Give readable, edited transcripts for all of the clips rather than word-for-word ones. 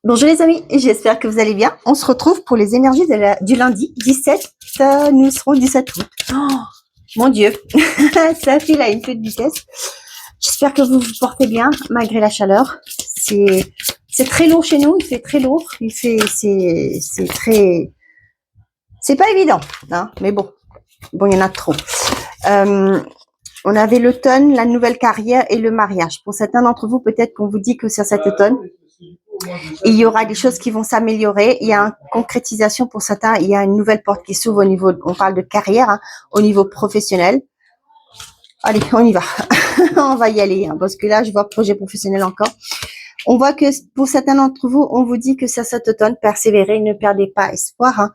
Bonjour les amis, j'espère que vous allez bien. On se retrouve pour les énergies du lundi 17, nous serons 17 août. Oh, mon Dieu, ça file à une toute vitesse. J'espère que vous vous portez bien malgré la chaleur. C'est très lourd chez nous, il fait très lourd, c'est pas évident, hein, mais bon, il y en a trop. On avait l'automne, la nouvelle carrière et le mariage. Pour certains d'entre vous, peut-être qu'on vous dit que c'est cet automne, il y aura des choses qui vont s'améliorer. Il y a une concrétisation pour certains. Il y a une nouvelle porte qui s'ouvre au niveau, on parle de carrière, hein, au niveau professionnel. Allez, on y va. On va y aller, hein, parce que là, je vois projet professionnel encore. On voit que pour certains d'entre vous, on vous dit que c'est cet automne, persévérez, ne perdez pas espoir.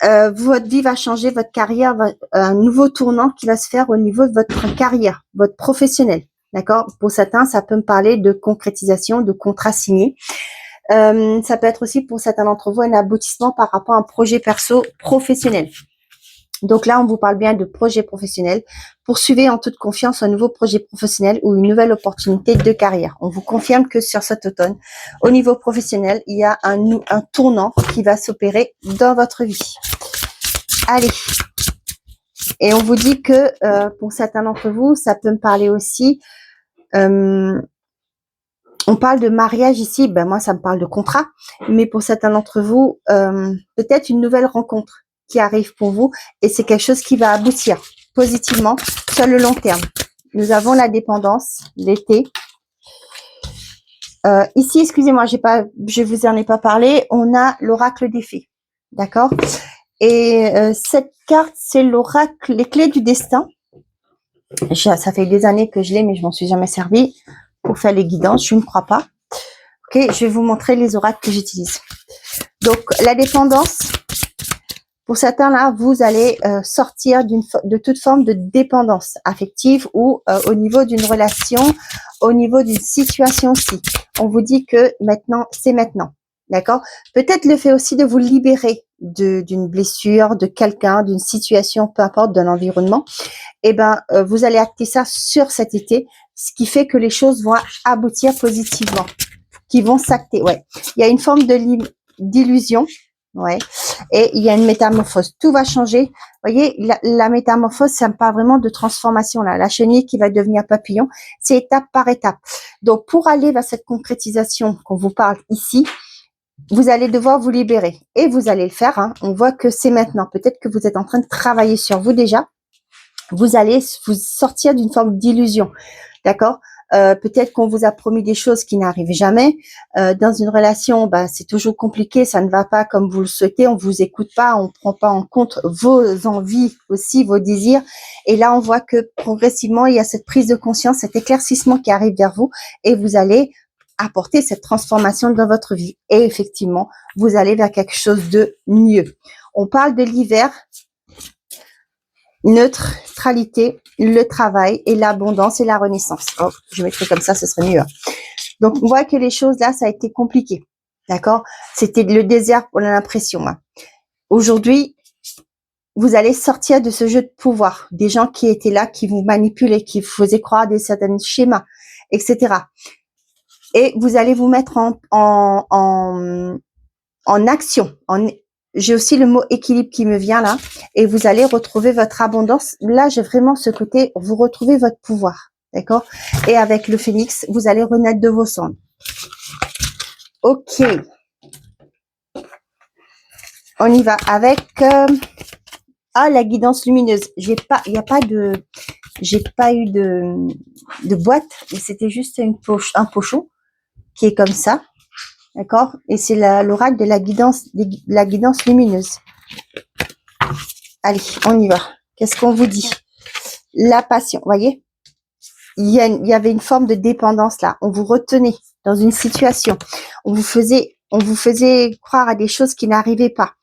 Hein. Votre vie va changer, votre carrière va, un nouveau tournant qui va se faire au niveau de votre carrière, votre professionnel. D'accord? Pour certains, ça peut me parler de concrétisation, de contrat signé. Ça peut être aussi pour certains d'entre vous un aboutissement par rapport à un projet perso professionnel. Donc là, on vous parle bien de projet professionnel. Poursuivez en toute confiance un nouveau projet professionnel ou une nouvelle opportunité de carrière. On vous confirme que sur cet automne, au niveau professionnel, il y a un tournant qui va s'opérer dans votre vie. Allez. Et on vous dit que pour certains d'entre vous, ça peut me parler aussi. On parle de mariage ici. Ben moi, ça me parle de contrat. Mais pour certains d'entre vous, peut-être une nouvelle rencontre qui arrive pour vous et c'est quelque chose qui va aboutir positivement sur le long terme. Nous avons la dépendance, l'été. Ici, excusez-moi, je vous en ai pas parlé. On a l'oracle des fées, d'accord? Et cette carte, c'est l'oracle, les clés du destin. Ça fait des années que je l'ai, mais je m'en suis jamais servi pour faire les guidances. Je ne crois pas. Ok, je vais vous montrer les oracles que j'utilise. Donc, la dépendance. Pour certains, là, vous allez sortir de toute forme de dépendance affective ou au niveau d'une relation, au niveau d'une situation aussi. On vous dit que maintenant, c'est maintenant. D'accord? Peut-être le fait aussi de vous libérer d'une blessure, de quelqu'un, d'une situation, peu importe, d'un environnement. Eh ben, vous allez acter ça sur cet été, ce qui fait que les choses vont aboutir positivement, qui vont s'acter. Ouais. Il y a une forme d'illusion. Ouais. Et il y a une métamorphose. Tout va changer. Vous voyez, la métamorphose, ça me parle vraiment de transformation là. La chenille qui va devenir papillon, c'est étape par étape. Donc, pour aller vers cette concrétisation qu'on vous parle ici, vous allez devoir vous libérer. Et vous allez le faire. Hein. On voit que c'est maintenant. Peut-être que vous êtes en train de travailler sur vous déjà. Vous allez vous sortir d'une forme d'illusion. D'accord? Peut-être qu'on vous a promis des choses qui n'arrivent jamais. Dans une relation, bah, c'est toujours compliqué, ça ne va pas comme vous le souhaitez, on vous écoute pas, on prend pas en compte vos envies aussi, vos désirs. Et là, on voit que progressivement, il y a cette prise de conscience, cet éclaircissement qui arrive vers vous et vous allez apporter cette transformation dans votre vie. Et effectivement, vous allez vers quelque chose de mieux. On parle de l'hiver. Neutralité, le travail et l'abondance et la renaissance. Oh, je mettrai comme ça, ce serait mieux. Donc, on voit que les choses là, ça a été compliqué. D'accord? C'était le désert, on a l'impression. Hein. Aujourd'hui, vous allez sortir de ce jeu de pouvoir. Des gens qui étaient là, qui vous manipulaient, qui vous faisaient croire des certains schémas, etc. Et vous allez vous mettre en action, j'ai aussi le mot équilibre qui me vient là, et vous allez retrouver votre abondance. Là, j'ai vraiment ce côté, vous retrouvez votre pouvoir, d'accord? Et avec le phénix, vous allez renaître de vos cendres. Ok. On y va avec la guidance lumineuse. J'ai pas eu de boîte, mais c'était juste un pochon qui est comme ça. D'accord? Et c'est l'oracle de la guidance lumineuse. Allez, on y va. Qu'est-ce qu'on vous dit? La passion, voyez? Il y avait une forme de dépendance là. On vous retenait dans une situation. On vous faisait croire à des choses qui n'arrivaient pas.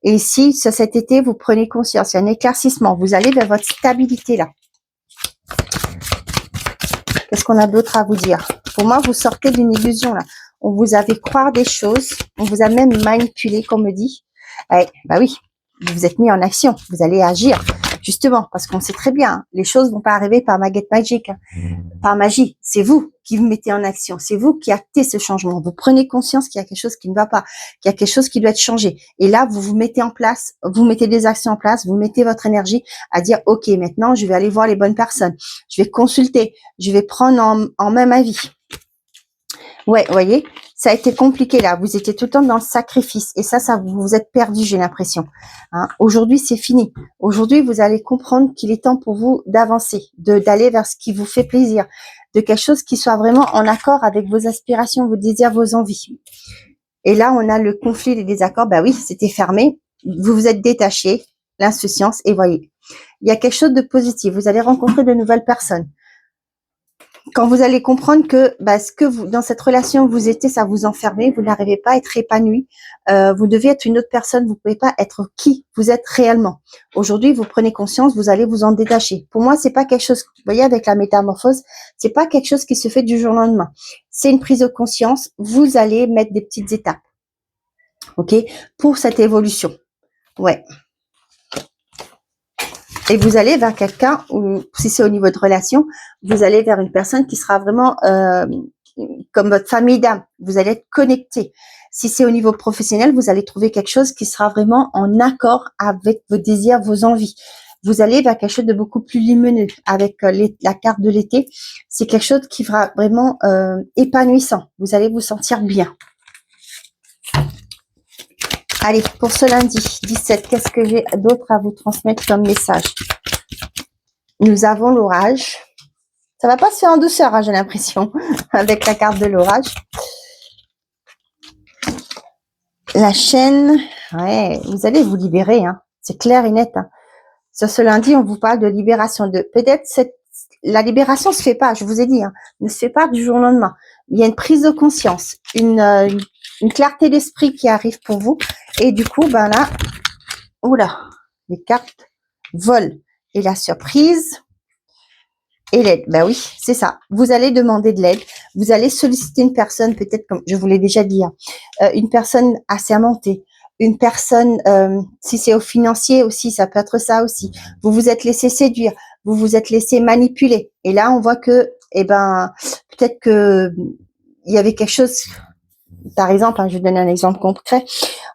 Et ici, sur cet été, vous prenez conscience. Il y a un éclaircissement. Vous allez vers votre stabilité là. Qu'est-ce qu'on a d'autre à vous dire? Pour moi, vous sortez d'une illusion là. On vous a fait croire des choses. On vous a même manipulé, comme me dit. Bah oui, vous vous êtes mis en action. Vous allez agir. Justement, parce qu'on sait très bien, hein, les choses vont pas arriver par baguette magique, hein, par magie. C'est vous qui vous mettez en action. C'est vous qui actez ce changement. Vous prenez conscience qu'il y a quelque chose qui ne va pas, qu'il y a quelque chose qui doit être changé. Et là, vous vous mettez en place, vous mettez des actions en place, vous mettez votre énergie à dire, OK, maintenant, je vais aller voir les bonnes personnes. Je vais consulter. Je vais prendre en main ma vie. Ouais, vous voyez, ça a été compliqué là. Vous étiez tout le temps dans le sacrifice. Et ça vous vous êtes perdu, j'ai l'impression. Hein. Aujourd'hui, c'est fini. Aujourd'hui, vous allez comprendre qu'il est temps pour vous d'avancer, d'aller vers ce qui vous fait plaisir, de quelque chose qui soit vraiment en accord avec vos aspirations, vos désirs, vos envies. Et là, on a le conflit, les désaccords. Ben oui, c'était fermé. Vous vous êtes détaché, l'insouciance. Et voyez, il y a quelque chose de positif. Vous allez rencontrer de nouvelles personnes. Quand vous allez comprendre que ce que vous, dans cette relation où vous étiez, ça vous enfermait, vous n'arrivez pas à être épanoui, vous devez être une autre personne, vous pouvez pas être qui vous êtes réellement. Aujourd'hui, vous prenez conscience, vous allez vous en détacher. Pour moi, c'est pas quelque chose, vous voyez, avec la métamorphose, c'est pas quelque chose qui se fait du jour au lendemain. C'est une prise de conscience. Vous allez mettre des petites étapes, ok, pour cette évolution. Ouais. Et vous allez vers quelqu'un, ou si c'est au niveau de relation, vous allez vers une personne qui sera vraiment comme votre famille d'âme. Vous allez être connecté. Si c'est au niveau professionnel, vous allez trouver quelque chose qui sera vraiment en accord avec vos désirs, vos envies. Vous allez vers quelque chose de beaucoup plus lumineux. Avec la carte de l'été, c'est quelque chose qui sera vraiment épanouissant. Vous allez vous sentir bien. Allez, pour ce lundi 17, qu'est-ce que j'ai d'autre à vous transmettre comme message? Nous avons l'orage. Ça va pas se faire en douceur, hein, j'ai l'impression, avec la carte de l'orage. La chaîne, ouais, vous allez vous libérer, hein, c'est clair et net. Hein. Sur ce lundi, on vous parle de libération. Peut-être la libération se fait pas, je vous ai dit, hein, ne se fait pas du jour au lendemain. Il y a une prise de conscience, une clarté d'esprit qui arrive pour vous. Et du coup, ben là, oula, les cartes volent. Et la surprise et l'aide. Ben oui, c'est ça. Vous allez demander de l'aide. Vous allez solliciter une personne, peut-être comme je vous l'ai déjà dit, hein, une personne assermentée, une personne, si c'est au financier aussi, ça peut être ça aussi. Vous vous êtes laissé séduire, vous vous êtes laissé manipuler. Et là, on voit que, peut-être que il y avait quelque chose. Par exemple, hein, je vais donner un exemple concret.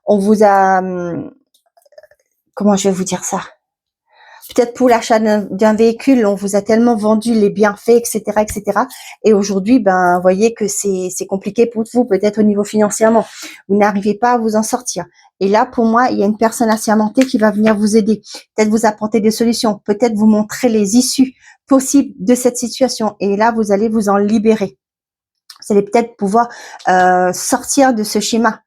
On vous a, comment je vais vous dire ça? Peut-être pour l'achat d'un véhicule, on vous a tellement vendu les bienfaits, etc., etc. Et aujourd'hui, vous voyez que c'est compliqué pour vous, peut-être au niveau financièrement. Vous n'arrivez pas à vous en sortir. Et là, pour moi, il y a une personne assermentée qui va venir vous aider. Peut-être vous apporter des solutions, peut-être vous montrer les issues possibles de cette situation. Et là, vous allez vous en libérer. Vous allez peut-être pouvoir sortir de ce schéma.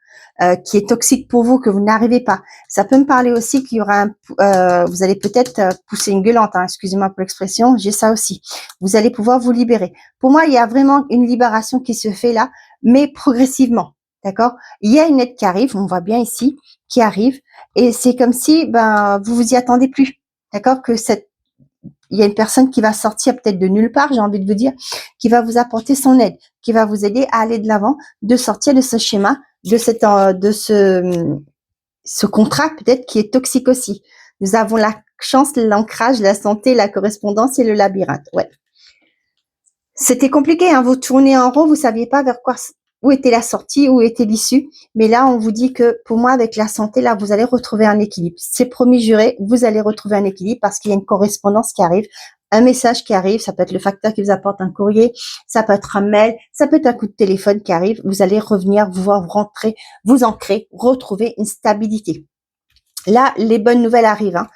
Qui est toxique pour vous, que vous n'arrivez pas. Ça peut me parler aussi qu'il y aura vous allez peut-être pousser une gueulante, hein, excusez-moi pour l'expression, j'ai ça aussi. Vous allez pouvoir vous libérer. Pour moi, il y a vraiment une libération qui se fait là, mais progressivement, d'accord? Il y a une aide qui arrive, on voit bien ici, qui arrive, et c'est comme si vous vous y attendez plus, d'accord? Il y a une personne qui va sortir peut-être de nulle part, j'ai envie de vous dire, qui va vous apporter son aide, qui va vous aider à aller de l'avant, de sortir de ce schéma, de ce contrat peut-être qui est toxique aussi. Nous avons la chance, l'ancrage, la santé, la correspondance et le labyrinthe. Ouais. C'était compliqué, hein, vous tournez en rond, vous saviez pas où était la sortie, où était l'issue. Mais là, on vous dit que pour moi, avec la santé, là, vous allez retrouver un équilibre. C'est promis, juré, vous allez retrouver un équilibre parce qu'il y a une correspondance qui arrive, un message qui arrive. Ça peut être le facteur qui vous apporte un courrier, ça peut être un mail, ça peut être un coup de téléphone qui arrive. Vous allez revenir, vous rentrer, vous ancrer, retrouver une stabilité. Là, les bonnes nouvelles arrivent, hein.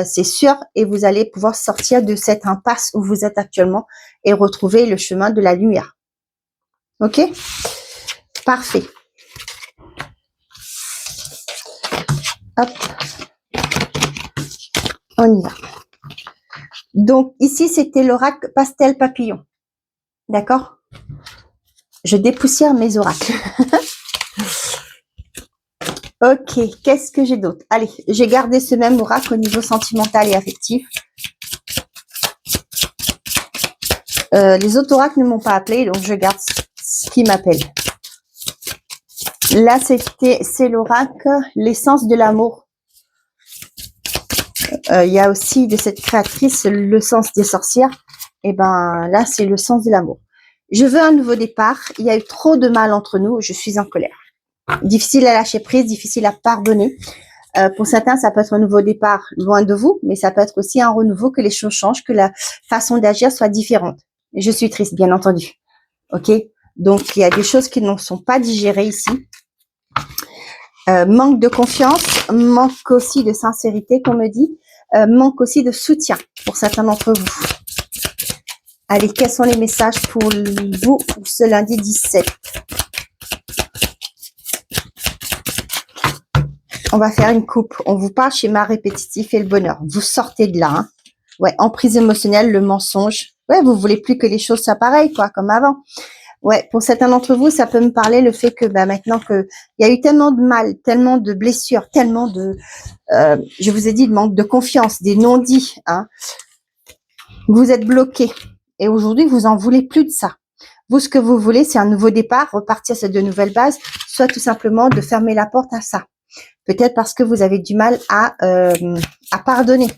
C'est sûr, et vous allez pouvoir sortir de cette impasse où vous êtes actuellement et retrouver le chemin de la lumière. Ok? Parfait. Hop. On y va. Donc, ici, c'était l'oracle pastel papillon. D'accord? Je dépoussière mes oracles. Ok, qu'est-ce que j'ai d'autre? Allez, j'ai gardé ce même oracle au niveau sentimental et affectif. Les autres oracles ne m'ont pas appelé, donc je garde ce qui m'appelle. Là, c'est l'oracle, l'essence de l'amour. il y a aussi de cette créatrice le sens des sorcières. Et ben là, c'est le sens de l'amour. Je veux un nouveau départ. Il y a eu trop de mal entre nous. Je suis en colère. Difficile à lâcher prise, difficile à pardonner. Pour certains, ça peut être un nouveau départ loin de vous, mais ça peut être aussi un renouveau, que les choses changent, que la façon d'agir soit différente. Je suis triste, bien entendu. Ok? Donc, il y a des choses qui ne sont pas digérées ici. Manque de confiance, manque aussi de sincérité, qu'on me dit, manque aussi de soutien pour certains d'entre vous. Allez, quels sont les messages pour vous pour ce lundi 17? On va faire une coupe. On vous parle schéma répétitif et le bonheur. Vous sortez de là. Hein. Ouais, emprise émotionnelle, le mensonge. Ouais, vous voulez plus que les choses soient pareilles, quoi, comme avant. Ouais, pour certains d'entre vous, ça peut me parler le fait que maintenant que il y a eu tellement de mal, tellement de blessures, tellement de, je vous ai dit, le manque de confiance, des non-dits. Hein. Vous êtes bloqué. Et aujourd'hui, vous en voulez plus de ça. Vous, ce que vous voulez, c'est un nouveau départ, repartir sur de nouvelles bases, soit tout simplement de fermer la porte à ça. Peut-être parce que vous avez du mal à pardonner.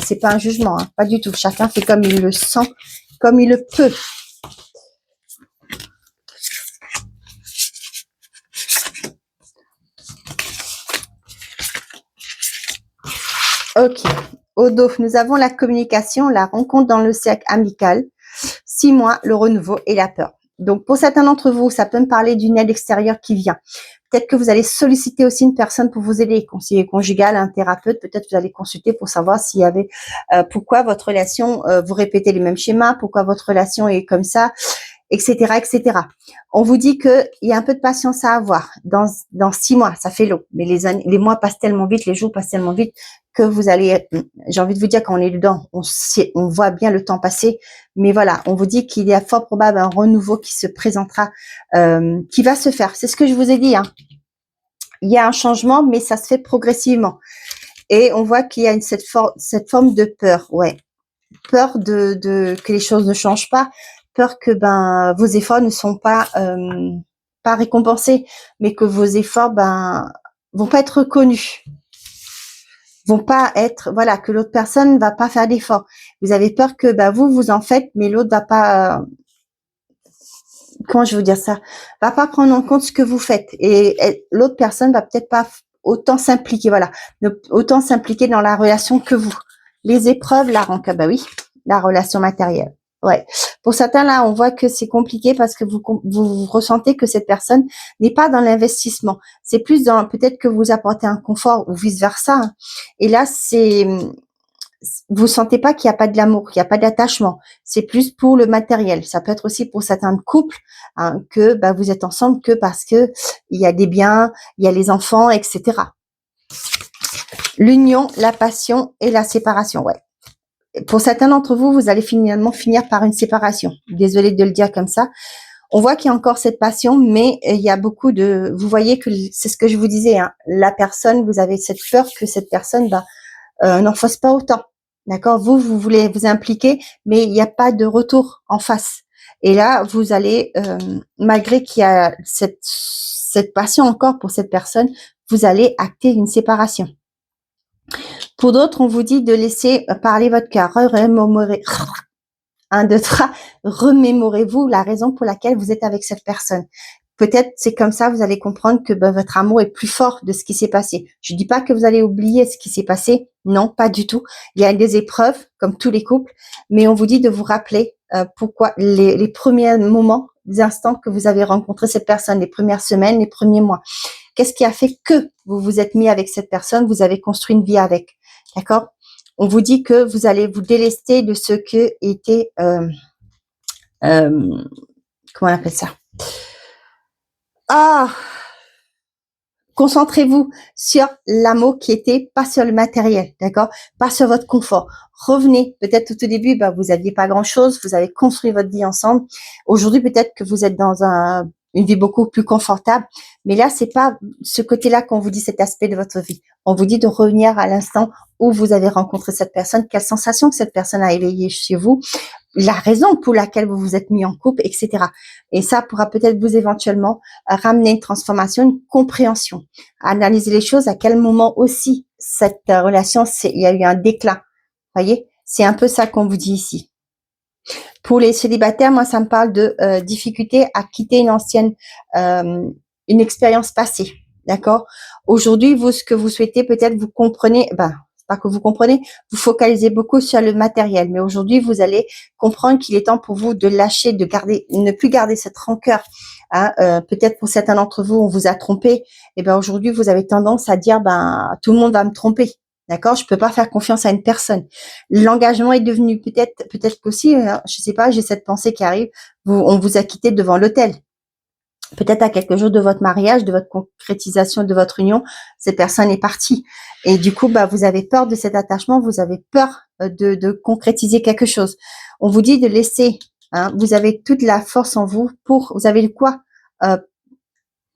C'est pas un jugement, hein, pas du tout. Chacun fait comme il le sent, comme il le peut. Ok. Au dos, nous avons la communication, la rencontre dans le cercle amical, 6 mois, le renouveau et la peur. Donc, pour certains d'entre vous, ça peut me parler d'une aide extérieure qui vient. Peut-être que vous allez solliciter aussi une personne pour vous aider, conseiller conjugal, un thérapeute. Peut-être que vous allez consulter pour savoir s'il y avait pourquoi votre relation, vous répétez les mêmes schémas, pourquoi votre relation est comme ça, etc., etc. On vous dit qu'il y a un peu de patience à avoir. Dans 6 mois, ça fait long, mais les mois passent tellement vite, les jours passent tellement vite que vous allez, j'ai envie de vous dire, quand on est dedans, on voit bien le temps passer, mais voilà, on vous dit qu'il y a fort probable un renouveau qui se présentera, qui va se faire. C'est ce que je vous ai dit, hein. Il y a un changement, mais ça se fait progressivement. Et on voit qu'il y a cette forme de peur, ouais. Peur que les choses ne changent pas, peur que vos efforts ne sont pas récompensés, mais que vos efforts vont pas être reconnus. Vont pas être, voilà, que l'autre personne va pas faire d'efforts. Vous avez peur que vous en faites, mais l'autre va pas, comment je veux dire ça, va pas prendre en compte ce que vous faites, et l'autre personne va peut-être pas autant s'impliquer, voilà, autant s'impliquer dans la relation que vous. Les épreuves, la rancœur, oui, la relation matérielle. Ouais. Pour certains, là, on voit que c'est compliqué parce que vous ressentez que cette personne n'est pas dans l'investissement. C'est plus dans, peut-être que vous apportez un confort ou vice versa. Et là, vous sentez pas qu'il n'y a pas de l'amour, qu'il n'y a pas d'attachement. C'est plus pour le matériel. Ça peut être aussi pour certains couples, hein, que vous êtes ensemble que parce que il y a des biens, il y a les enfants, etc. L'union, la passion et la séparation. Ouais. Pour certains d'entre vous, vous allez finalement finir par une séparation. Désolée de le dire comme ça. On voit qu'il y a encore cette passion, mais il y a beaucoup de... Vous voyez que c'est ce que je vous disais, hein, la personne, vous avez cette peur que cette personne n'en fasse pas autant. D'accord? Vous voulez vous impliquer, mais il n'y a pas de retour en face. Et là, vous allez, malgré qu'il y a cette passion encore pour cette personne, vous allez acter une séparation. Pour d'autres, on vous dit de laisser parler votre cœur. Remémorez-vous la raison pour laquelle vous êtes avec cette personne. Peut-être c'est comme ça, vous allez comprendre que votre amour est plus fort de ce qui s'est passé. Je dis pas que vous allez oublier ce qui s'est passé. Non, pas du tout. Il y a des épreuves, comme tous les couples, mais on vous dit de vous rappeler pourquoi les premiers moments, les instants que vous avez rencontré cette personne, les premières semaines, les premiers mois. Qu'est-ce qui a fait que vous vous êtes mis avec cette personne, vous avez construit une vie avec. D'accord? On vous dit que vous allez vous délester de ce que était, comment on appelle ça? Concentrez-vous sur l'amour qui était, pas sur le matériel, d'accord? Pas sur votre confort. Revenez. Peut-être tout au début, vous aviez pas grand-chose, vous avez construit votre vie ensemble. Aujourd'hui, peut-être que vous êtes dans un une vie beaucoup plus confortable. Mais là, c'est pas ce côté-là qu'on vous dit, cet aspect de votre vie. On vous dit de revenir à l'instant où vous avez rencontré cette personne, quelle sensation que cette personne a éveillée chez vous, la raison pour laquelle vous vous êtes mis en couple, etc. Et ça pourra peut-être vous éventuellement ramener une transformation, une compréhension. Analyser les choses, à quel moment aussi cette relation, il y a eu un déclin. Voyez, c'est un peu ça qu'on vous dit ici. Pour les célibataires, moi, ça me parle de difficulté à quitter une ancienne, une expérience passée. D'accord? Aujourd'hui, vous, ce que vous souhaitez, peut-être vous comprenez, c'est pas que vous comprenez, vous focalisez beaucoup sur le matériel. Mais aujourd'hui, vous allez comprendre qu'il est temps pour vous de lâcher, de garder, ne plus garder cette rancœur. Hein, peut-être pour certains d'entre vous, on vous a trompé. Et ben aujourd'hui, vous avez tendance à dire, tout le monde va me tromper. D'accord? Je peux pas faire confiance à une personne. L'engagement est devenu peut-être qu'aussi, je sais pas, j'ai cette pensée qui arrive, on vous a quitté devant l'autel. Peut-être à quelques jours de votre mariage, de votre concrétisation de votre union, cette personne est partie. Et du coup, vous avez peur de cet attachement, vous avez peur de concrétiser quelque chose. On vous dit de laisser, hein, vous avez toute la force en vous vous avez quoi?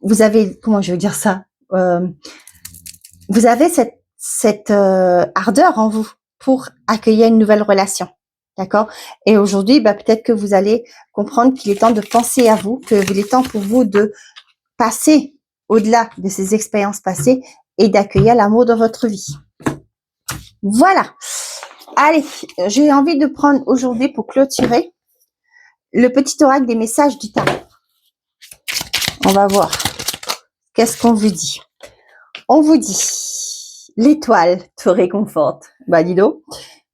Vous avez, comment je veux dire ça? Vous avez cette ardeur en vous pour accueillir une nouvelle relation. D'accord? Et aujourd'hui, peut-être que vous allez comprendre qu'il est temps de penser à vous, qu'il est temps pour vous de passer au-delà de ces expériences passées et d'accueillir l'amour dans votre vie. Voilà. Allez, j'ai envie de prendre aujourd'hui pour clôturer le petit oracle des messages du tarot. On va voir. Qu'est-ce qu'on vous dit? On vous dit, l'étoile te réconforte. Dis donc.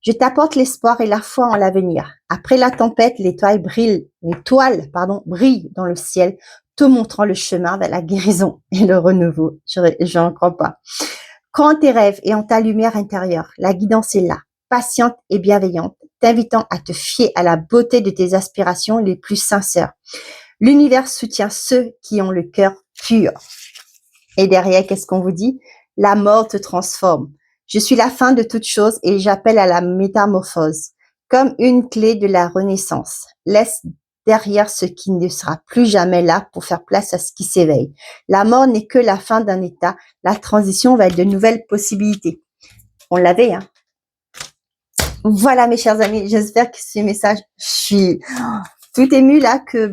Je t'apporte l'espoir et la foi en l'avenir. Après la tempête, l'étoile brille dans le ciel, te montrant le chemin vers la guérison et le renouveau. Je n'en crois pas. Crois en tes rêves et en ta lumière intérieure. La guidance est là, patiente et bienveillante, t'invitant à te fier à la beauté de tes aspirations les plus sincères. L'univers soutient ceux qui ont le cœur pur. Et derrière, qu'est-ce qu'on vous dit? La mort te transforme. Je suis la fin de toute chose et j'appelle à la métamorphose, comme une clé de la renaissance. Laisse derrière ce qui ne sera plus jamais là pour faire place à ce qui s'éveille. La mort n'est que la fin d'un état. La transition va être de nouvelles possibilités. On l'avait, hein. Voilà, mes chers amis, j'espère que ces messages, je suis tout émue là que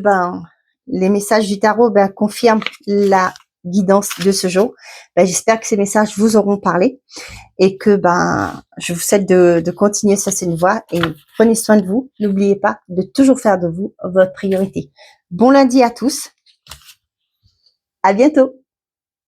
les messages du tarot confirment la guidance de ce jour. J'espère que ces messages vous auront parlé et que je vous souhaite de continuer sur cette voie et prenez soin de vous. N'oubliez pas de toujours faire de vous votre priorité. Bon lundi à tous. À bientôt.